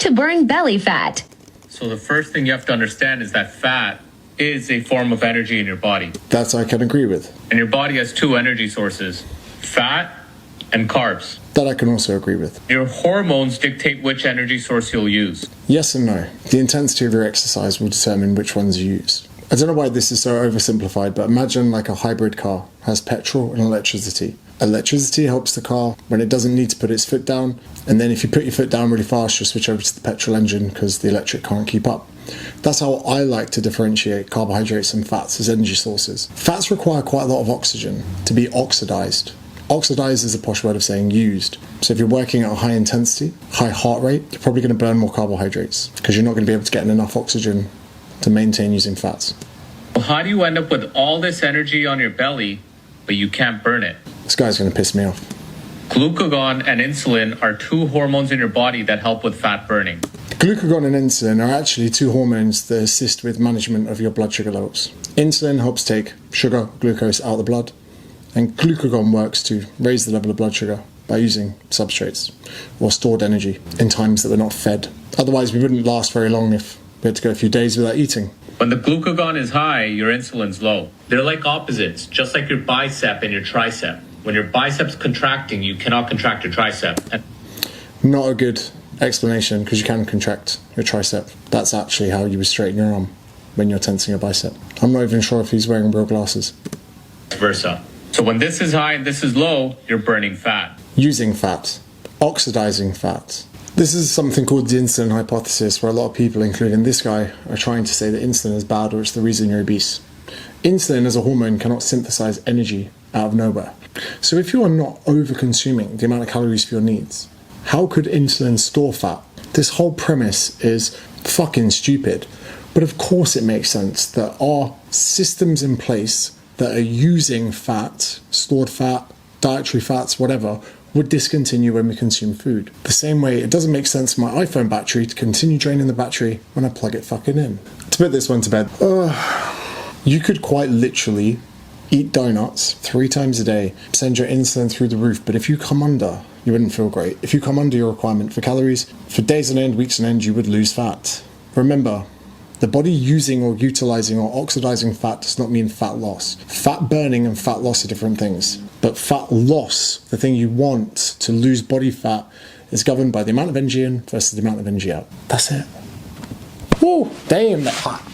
to burn belly fat. So the first thing you have to understand is that fat is a form of energy in your body. That I can agree with. And your body has two energy sources, fat and carbs. That I can also agree with. Your hormones dictate which energy source you'll use. Yes and no. The intensity of your exercise will determine which ones you use. I don't know why this is so oversimplified, but imagine like a hybrid car has petrol and electricity. Electricity helps the car when it doesn't need to put its foot down, and then if you put your foot down really fast, you'll switch over to the petrol engine because the electric can't keep up. That's how I like to differentiate carbohydrates and fats as energy sources. Fats require quite a lot of oxygen to be oxidized. Oxidized is a posh word of saying used. So if you're working at a high intensity, high heart rate, you're probably going to burn more carbohydrates because you're not going to be able to get enough oxygen to maintain using fats. Well, how do you end up with all this energy on your belly, but you can't burn it? This guy's going to piss me off. Glucagon and insulin are two hormones in your body that help with fat burning. Glucagon and insulin are actually two hormones that assist with management of your blood sugar levels. Insulin helps take sugar, glucose out of the blood, and glucagon works to raise the level of blood sugar by using substrates or stored energy in times that we're not fed. Otherwise, we wouldn't last very long if we had to go a few days without eating. When the glucagon is high, your insulin's low. They're like opposites, just like your bicep and your tricep. When your bicep's contracting, you cannot contract your tricep. Not a good explanation because you can contract your tricep. That's actually how you would straighten your arm when you're tensing your bicep. I'm not even sure if he's wearing real glasses. Vice versa. So when this is high and this is low, you're burning fat. Using fat. Oxidizing fat. This is something called the insulin hypothesis, where a lot of people, including this guy, are trying to say that insulin is bad or it's the reason you're obese. Insulin as a hormone cannot synthesize energy out of nowhere. So if you are not over-consuming the amount of calories for your needs, how could insulin store fat? This whole premise is fucking stupid. But of course it makes sense. There are systems in place that are using fat, stored fat, dietary fats, whatever, would discontinue when we consume food. The same way it doesn't make sense for my iPhone battery to continue draining the battery when I plug it fucking in. To put this one to bed, you could quite literally eat donuts 3 times a day, send your insulin through the roof, but if you come under, you wouldn't feel great. If you come under your requirement for calories, for days on end, weeks on end, you would lose fat. Remember, the body using or utilizing or oxidizing fat does not mean fat loss. Fat burning and fat loss are different things. But fat loss, the thing you want to lose body fat, is governed by the amount of energy in versus the amount of energy out. That's it. Woo, damn, that hot.